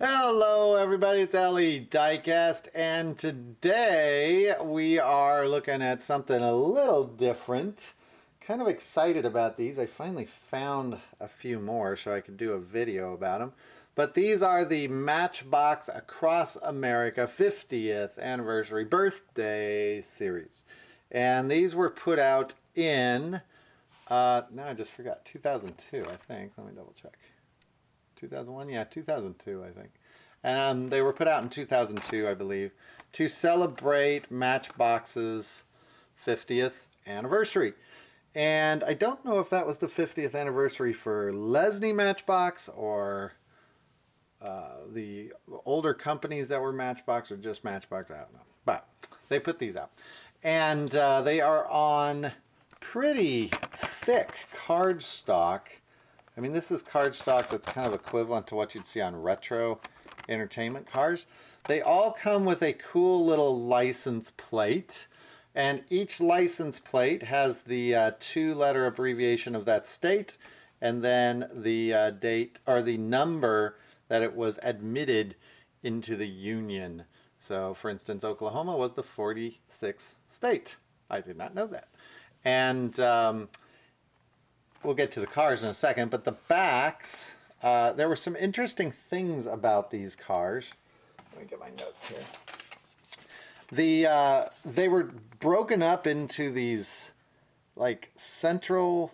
Hello everybody, it's Ellie Diecast, and today we are looking at something a little different. Kind of excited about these. I finally found a few more so I could do a video about them. But these are the Matchbox Across America 50th Anniversary Birthday Series. And these were put out in, now I just forgot, 2002 I think. Let me double check. 2001? Yeah, 2002, I think. And they were put out in 2002, I believe, to celebrate Matchbox's 50th anniversary. And I don't know if that was the 50th anniversary for Lesney Matchbox or the older companies that were Matchbox or just Matchbox, I don't know. But they put these out. And they are on pretty thick cardstock. I mean, this is cardstock that's kind of equivalent to what you'd see on retro entertainment cars. They all come with a cool little license plate, and each license plate has the two-letter abbreviation of that state, and then the date or the number that it was admitted into the union. So, for instance, Oklahoma was the 46th state. I did not know that. And we'll get to the cars in a second, but the backs, there were some interesting things about these cars. Let me get my notes here. They were broken up into these, like, central,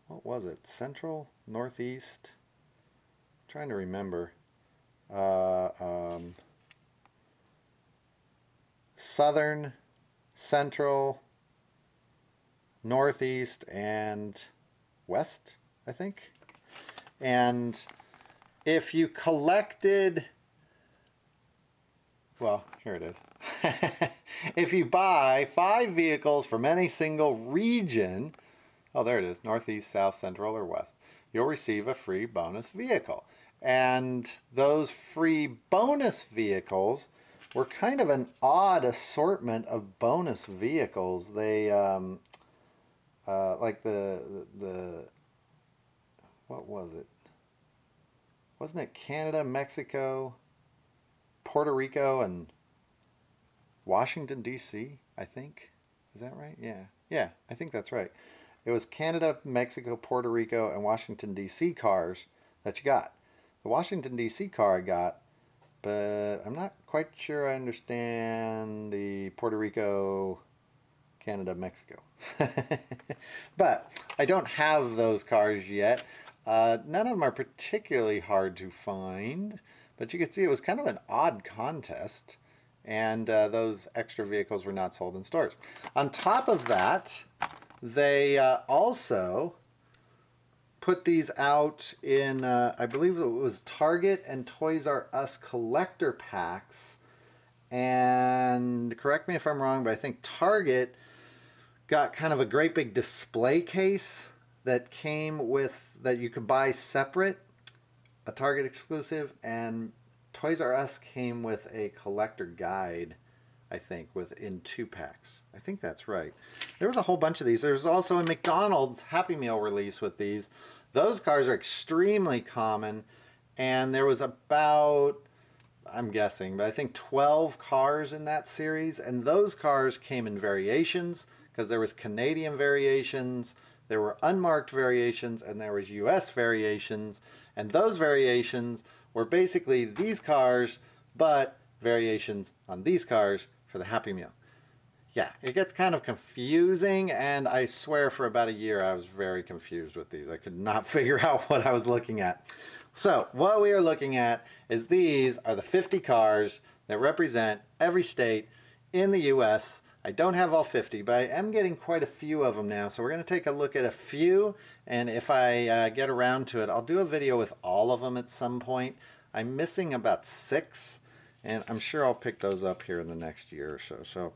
what was it? Central, northeast? I'm trying to remember. Southern, central, northeast, and west, I think. And if you collected, well, here it is. If you buy 5 vehicles from any single region, oh, there it is, northeast, south, central, or west, you'll receive a free bonus vehicle. And those free bonus vehicles were kind of an odd assortment of bonus vehicles. They like the what was it? Wasn't it Canada, Mexico, Puerto Rico, and Washington, D.C., I think? Is that right? Yeah, I think that's right. It was Canada, Mexico, Puerto Rico, and Washington, D.C. cars that you got. The Washington, D.C. car I got, but I'm not quite sure I understand the Puerto Rico, Canada, Mexico. But I don't have those cars yet. None of them are particularly hard to find, but you can see it was kind of an odd contest, and those extra vehicles were not sold in stores. On top of that, they also put these out in, I believe it was Target and Toys R Us collector packs. And correct me if I'm wrong, but I think Target got kind of a great big display case that came with, that you could buy separate, a Target exclusive, and Toys R Us came with a collector guide, I think, in 2 packs. I think that's right. There was a whole bunch of these. There's also a McDonald's Happy Meal release with these. Those cars are extremely common, and there was about, I'm guessing, but I think 12 cars in that series, and those cars came in variations, because there was Canadian variations, there were unmarked variations, and there was US variations, and those variations were basically these cars, but variations on these cars for the Happy Meal. Yeah, it gets kind of confusing, and I swear for about a year I was very confused with these. I could not figure out what I was looking at. So, what we are looking at is these are the 50 cars that represent every state in the US. I don't have all 50, but I am getting quite a few of them now, so we're going to take a look at a few, and if I get around to it, I'll do a video with all of them at some point. I'm missing about 6, and I'm sure I'll pick those up here in the next year or so.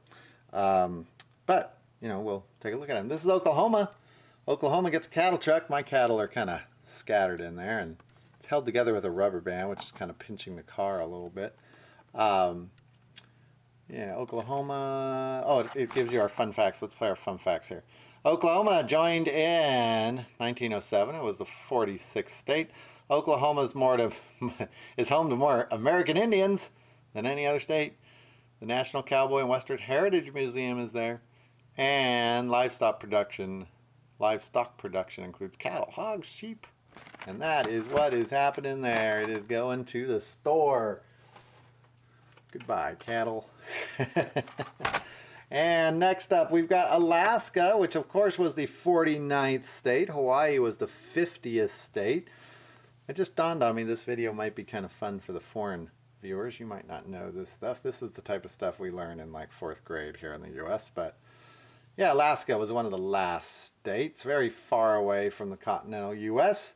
But, you know, we'll take a look at them. This is Oklahoma. Oklahoma gets a cattle truck. My cattle are kind of scattered in there, and it's held together with a rubber band, which is kind of pinching the car a little bit. Yeah, Oklahoma. Oh, it gives you our fun facts. Let's play our fun facts here. Oklahoma joined in 1907. It was the 46th state. Oklahoma is home to more American Indians than any other state. The National Cowboy and Western Heritage Museum is there. And livestock production includes cattle, hogs, sheep. And that is what is happening there. It is going to the store. Goodbye, cattle. And next up, we've got Alaska, which of course was the 49th state. Hawaii was the 50th state. It just dawned on me this video might be kind of fun for the foreign viewers. You might not know this stuff. This is the type of stuff we learn in like 4th grade here in the U.S. But yeah, Alaska was one of the last states, very far away from the continental U.S.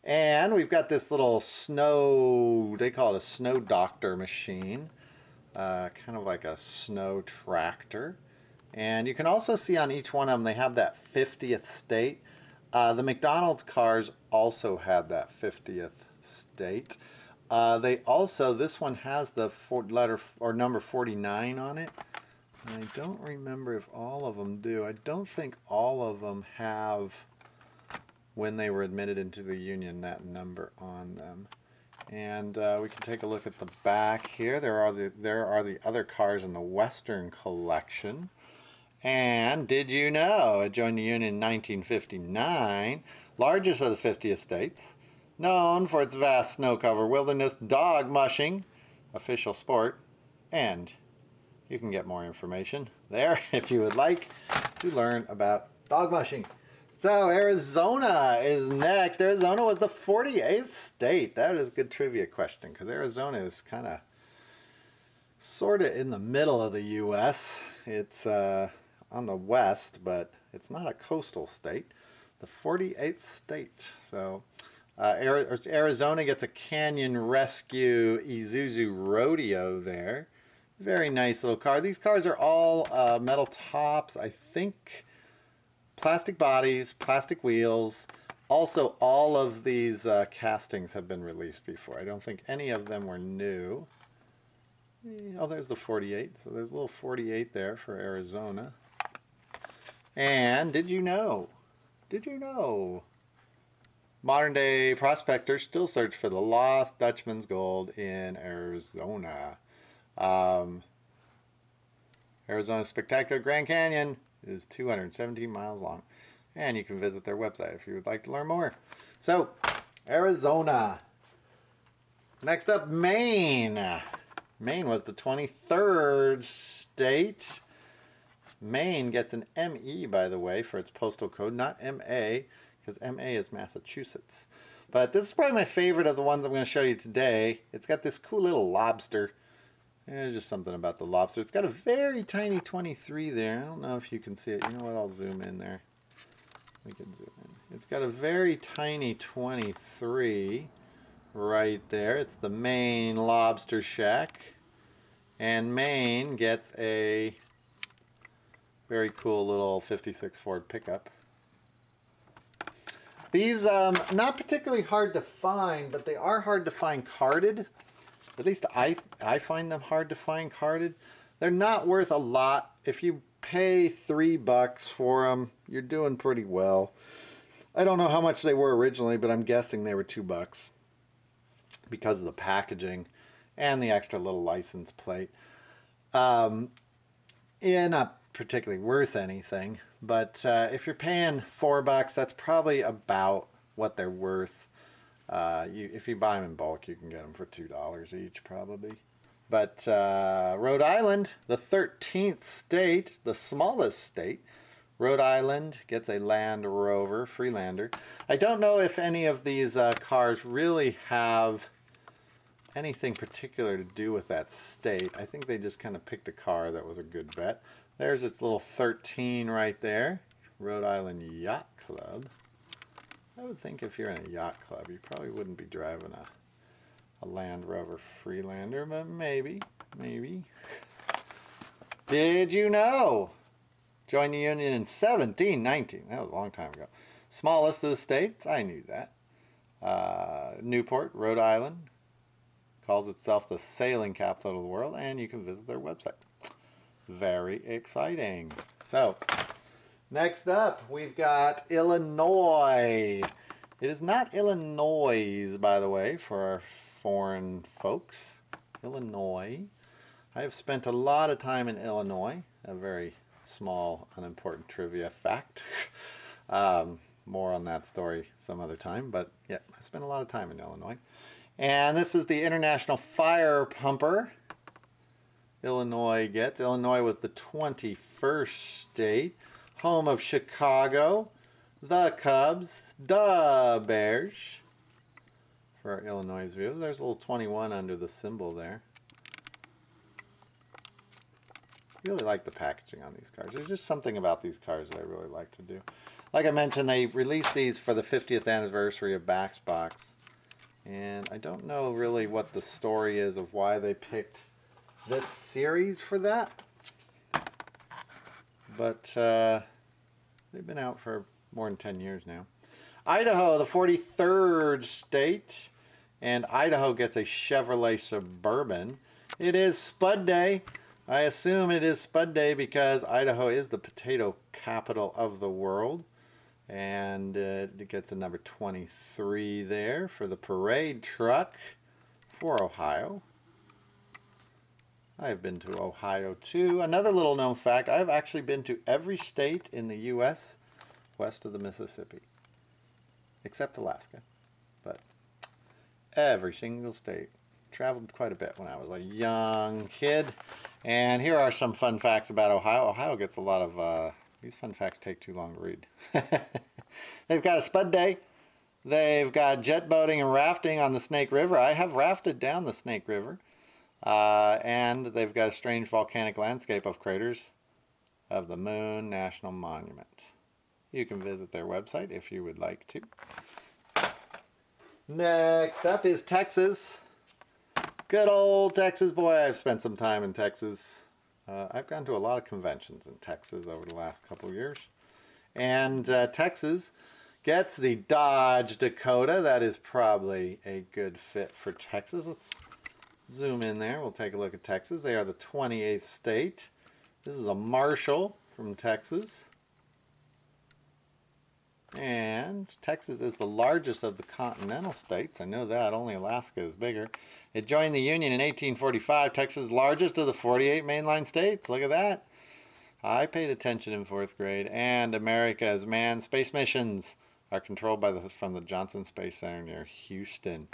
And we've got this little snow, they call it a snow doctor machine, kind of like a snow tractor. And you can also see on each one of them, they have that 50th state. The McDonald's cars also had that 50th state. They also, this one has the letter or number 49 on it. And I don't remember if all of them do. I don't think all of them have, when they were admitted into the Union, that number on them. And we can take a look at the back here. There are the other cars in the Western collection. And did you know it joined the Union in 1959, largest of the 50 states, known for its vast snow-covered wilderness, dog mushing, official sport, and you can get more information there if you would like to learn about dog mushing. So Arizona is next. Arizona was the 48th state. That is a good trivia question because Arizona is kind of sort of in the middle of the U.S. It's on the west, but it's not a coastal state. The 48th state. So Arizona gets a Canyon Rescue Isuzu Rodeo there. Very nice little car. These cars are all metal tops, I think. Plastic bodies, plastic wheels. Also, all of these castings have been released before. I don't think any of them were new. Oh, there's the 48. So there's a little 48 there for Arizona. And did you know? Did you know? Modern day prospectors still search for the lost Dutchman's gold in Arizona. Arizona's spectacular Grand Canyon is 217 miles long. And you can visit their website if you would like to learn more. So, Arizona. Next up, Maine. Maine was the 23rd state. Maine gets an ME, by the way, for its postal code, not MA, because MA is Massachusetts. But this is probably my favorite of the ones I'm going to show you today. It's got this cool little lobster. There's just something about the lobster. It's got a very tiny 23 there. I don't know if you can see it. You know what? I'll zoom in there. We can zoom in. It's got a very tiny 23 right there. It's the Maine Lobster Shack. And Maine gets a very cool little 56 Ford pickup. These, not particularly hard to find, but they are hard to find carded. At least I find them hard to find carded. They're not worth a lot. If you pay $3 for them, you're doing pretty well. I don't know how much they were originally, but I'm guessing they were $2 because of the packaging and the extra little license plate. Yeah, not particularly worth anything, but if you're paying $4, that's probably about what they're worth. If you buy them in bulk, you can get them for $2 each probably. But Rhode Island, the 13th state, the smallest state, Rhode Island gets a Land Rover, Freelander. I don't know if any of these cars really have anything particular to do with that state. I think they just kind of picked a car that was a good bet. There's its little 13 right there, Rhode Island Yacht Club. I would think if you're in a yacht club, you probably wouldn't be driving a Land Rover Freelander, but maybe. Did you know? Joined the Union in 1719. That was a long time ago. Smallest of the states, I knew that. Newport, Rhode Island, calls itself the sailing capital of the world, and you can visit their website. Very exciting. So, next up, we've got Illinois. It is not Illinois, by the way, for our foreign folks. Illinois. I have spent a lot of time in Illinois. A very small, unimportant trivia fact. More on that story some other time, but yeah, I spent a lot of time in Illinois. And this is the International Fire Pumper Illinois gets. Illinois was the 21st state, home of Chicago, the Cubs, the Bears. For our Illinois view, there's a little 21 under the symbol there. I really like the packaging on these cars. There's just something about these cars that I really like to do. Like I mentioned, they released these for the 50th anniversary of Matchbox. And I don't know really what the story is of why they picked this series for that. But they've been out for more than 10 years now. Idaho, the 43rd state. And Idaho gets a Chevrolet Suburban. It is Spud Day. I assume it is Spud Day because Idaho is the potato capital of the world. And it gets a number 23 there for the parade truck for Ohio. I've been to Ohio too. Another little known fact, I've actually been to every state in the U.S. west of the Mississippi. Except Alaska. But every single state. Traveled quite a bit when I was a young kid. And here are some fun facts about Ohio. Ohio gets a lot of, these fun facts take too long to read. They've got a Spud Day. They've got jet boating and rafting on the Snake River. I have rafted down the Snake River. And they've got a strange volcanic landscape of craters of the Moon National Monument. You can visit their website if you would like to. Next up is Texas. Good old Texas. Boy, I've spent some time in Texas. I've gone to a lot of conventions in Texas over the last couple of years. And Texas gets the Dodge Dakota. That is probably a good fit for Texas. Let's zoom in there. We'll take a look at Texas. They are the 28th state. This is a Marshall from Texas. And Texas is the largest of the continental states. I know that. Only Alaska is bigger. It joined the Union in 1845. Texas is largest of the 48 mainline states. Look at that. I paid attention in 4th grade. And America's manned space missions are controlled by from the Johnson Space Center near Houston.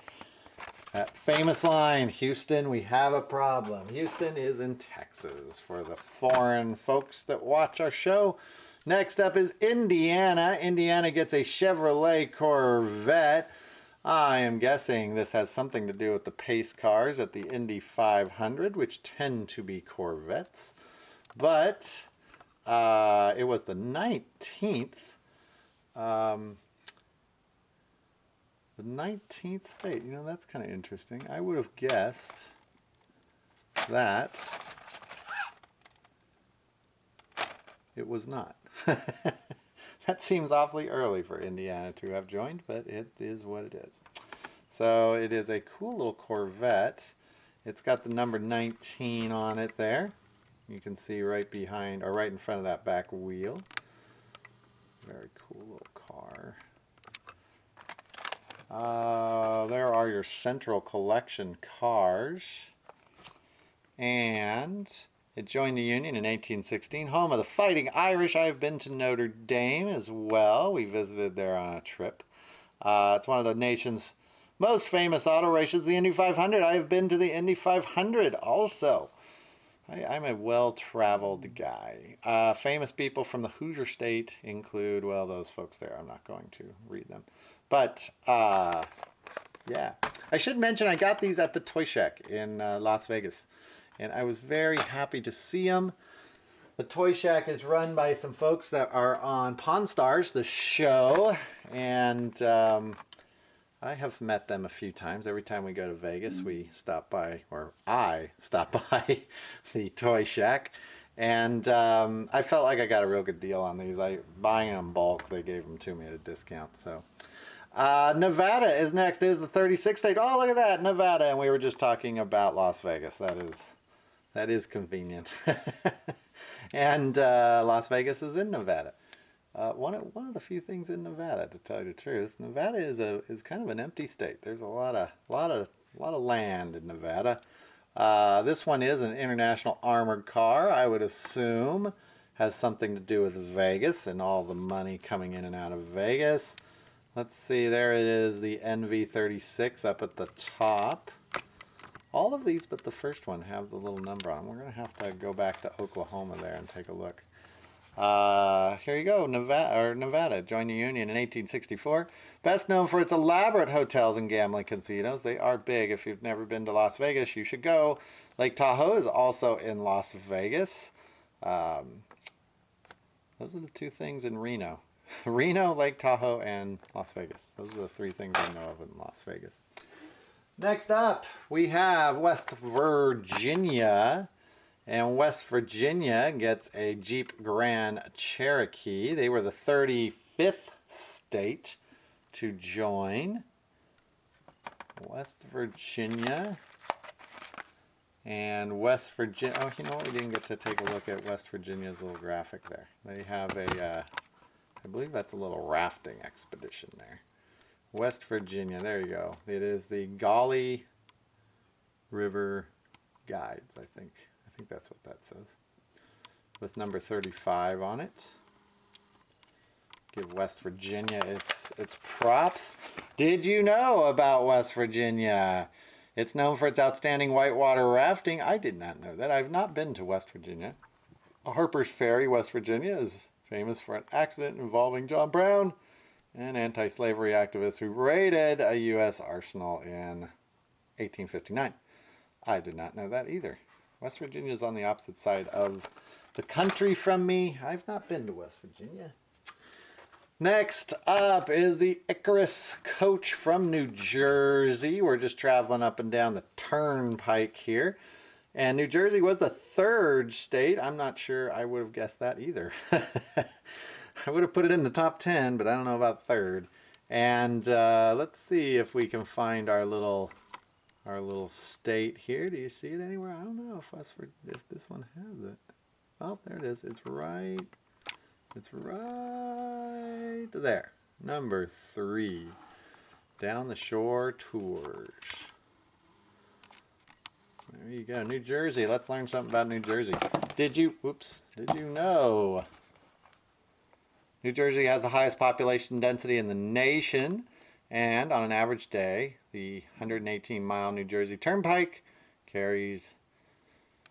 That famous line, Houston, we have a problem. Houston is in Texas for the foreign folks that watch our show. Next up is Indiana. Indiana gets a Chevrolet Corvette. I am guessing this has something to do with the pace cars at the Indy 500, which tend to be Corvettes. But it was the 19th. The 19th state. You know, that's kind of interesting. I would have guessed that it was not. That seems awfully early for Indiana to have joined, but it is what it is. So it is a cool little Corvette. It's got the number 19 on it there. You can see right behind, or right in front of that back wheel. Very cool little car. There are your Central Collection cars. And it joined the Union in 1816, home of the Fighting Irish. I've been to Notre Dame as well. We visited there on a trip. It's one of the nation's most famous auto races, the Indy 500. I have been to the Indy 500 also. I'm a well-traveled guy. Famous people from the Hoosier State include, well, those folks there. I'm not going to read them. But, yeah. I should mention I got these at the Toy Shack in Las Vegas. And I was very happy to see them. The Toy Shack is run by some folks that are on Pawn Stars, the show. And I have met them a few times. Every time we go to Vegas, we stop by, or I stop by the Toy Shack. And I felt like I got a real good deal on these. Buying them in bulk, they gave them to me at a discount. So Nevada is next. It is the 36th state. Oh, look at that, Nevada. And we were just talking about Las Vegas. That is convenient. And Las Vegas is in Nevada. one of the few things in Nevada, to tell you the truth. Nevada is kind of an empty state. There's a lot of land in Nevada. This one is an international armored car, I would assume. Has something to do with Vegas and all the money coming in and out of Vegas. Let's see, there it is, the NV36 up at the top. All of these but the first one have the little number on them. We're going to have to go back to Oklahoma there and take a look. Here you go, Nevada joined the Union in 1864. Best known for its elaborate hotels and gambling casinos. They are big. If you've never been to Las Vegas, you should go. Lake Tahoe is also in Las Vegas. Those are the two things in Reno. Reno, Lake Tahoe, and Las Vegas. Those are the three things I know of in Las Vegas. Next up, we have West Virginia. And West Virginia gets a Jeep Grand Cherokee. They were the 35th state to join. West Virginia. And West Virginia, oh, you know what? We didn't get to take a look at West Virginia's little graphic there. They have a, I believe that's a little rafting expedition there. West Virginia, there you go. It is the Gauley River Guides, I think. I think that's what that says. With number 35 on it. Give West Virginia its props. Did you know about West Virginia? It's known for its outstanding whitewater rafting. I did not know that. I've not been to West Virginia. Harper's Ferry, West Virginia is famous for an accident involving John Brown, an anti-slavery activist who raided a U.S. arsenal in 1859. I did not know that either. West Virginia is on the opposite side of the country from me. I've not been to West Virginia. Next up is the Icarus coach from New Jersey. We're just traveling up and down the turnpike here. And New Jersey was the third state. I'm not sure I would have guessed that either. I would have put it in the top 10, but I don't know about third. And let's see if we can find our little state here. Do you see it anywhere? I don't know if this one has it. Oh, there it is. It's right there. Number 3. Down the Shore Tours. There you go. New Jersey. Let's learn something about New Jersey. Did you know New Jersey has the highest population density in the nation? And on an average day, the 118-mile New Jersey Turnpike carries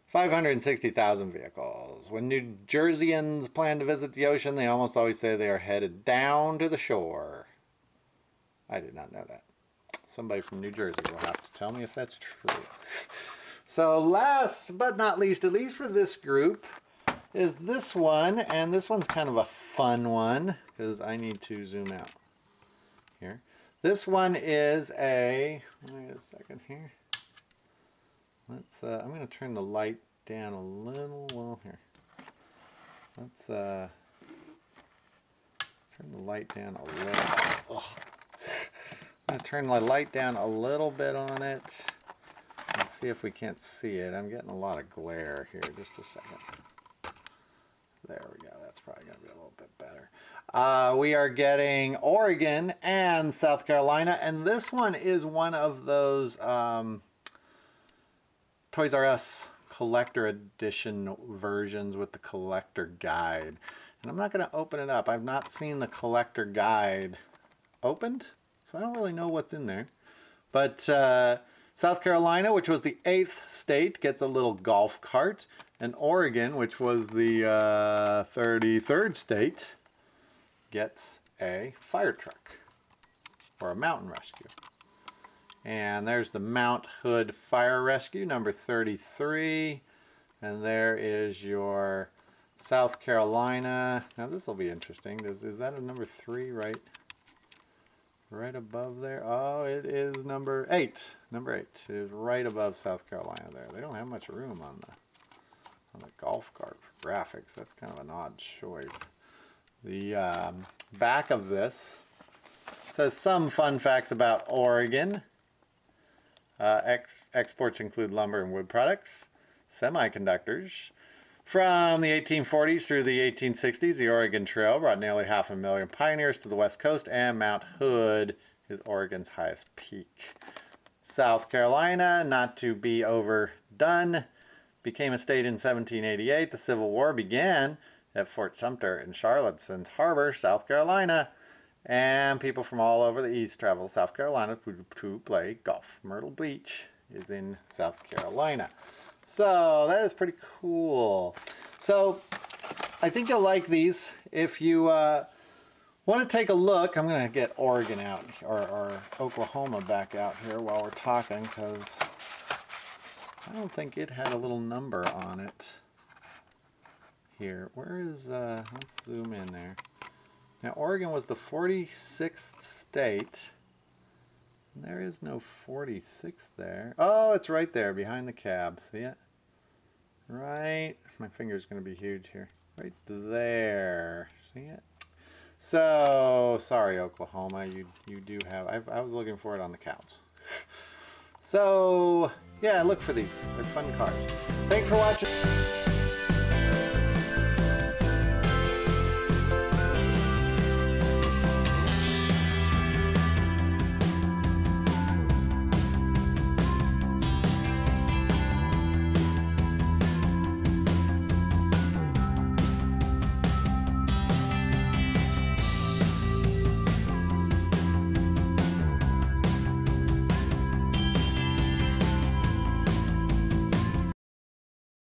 560,000 vehicles. When New Jerseyans plan to visit the ocean, they almost always say they are headed down to the shore. I did not know that. Somebody from New Jersey will have to tell me if that's true. So last but not least, at least for this group, is this one. And this one's kind of a fun one because I need to zoom out here. This one is a, wait a second here. Let's, I'm going to turn the light down a little, well, here. Let's turn the light down a little. Ugh. I'm going to turn the light down a little bit on it. Let's see if we can't see it. I'm getting a lot of glare here. Just a second. There we go. That's probably going to be a little bit better. We are getting Oregon and South Carolina. And this one is one of those Toys R Us collector edition versions with the collector guide. And I'm not going to open it up. I've not seen the collector guide opened, so I don't really know what's in there. But South Carolina, which was the 8th state, gets a little golf cart. And Oregon, which was the 33rd state, gets a fire truck or a mountain rescue. And there's the Mount Hood Fire Rescue, number 33. And there is your South Carolina. Now this will be interesting. Is that a number 3 right above there? Oh, it is number 8. Number 8 is right above South Carolina there. They don't have much room on the golf cart for graphics. That's kind of an odd choice. The back of this says some fun facts about Oregon. Exports include lumber and wood products, semiconductors, From the 1840s through the 1860s, the Oregon Trail brought nearly 500,000 pioneers to the West Coast, and Mount Hood is Oregon's highest peak. South Carolina, not to be overdone, became a state in 1788. The Civil War began at Fort Sumter in Charlottesville Harbor, South Carolina, and people from all over the East travel to South Carolina to play golf. Myrtle Beach is in South Carolina. So that is pretty cool. So I think you'll like these. If you want to take a look, I'm going to get Oregon out, or Oklahoma back out here while we're talking, because I don't think it had a little number on it here. Where is, let's zoom in there. Now Oregon was the 46th state. There is no 46 there. Oh, it's right there behind the cab. See it? Right. My finger's going to be huge here. Right there. See it? So, sorry, Oklahoma. You do have... I was looking for it on the couch. So, yeah, look for these. They're fun cars. Thanks for watching.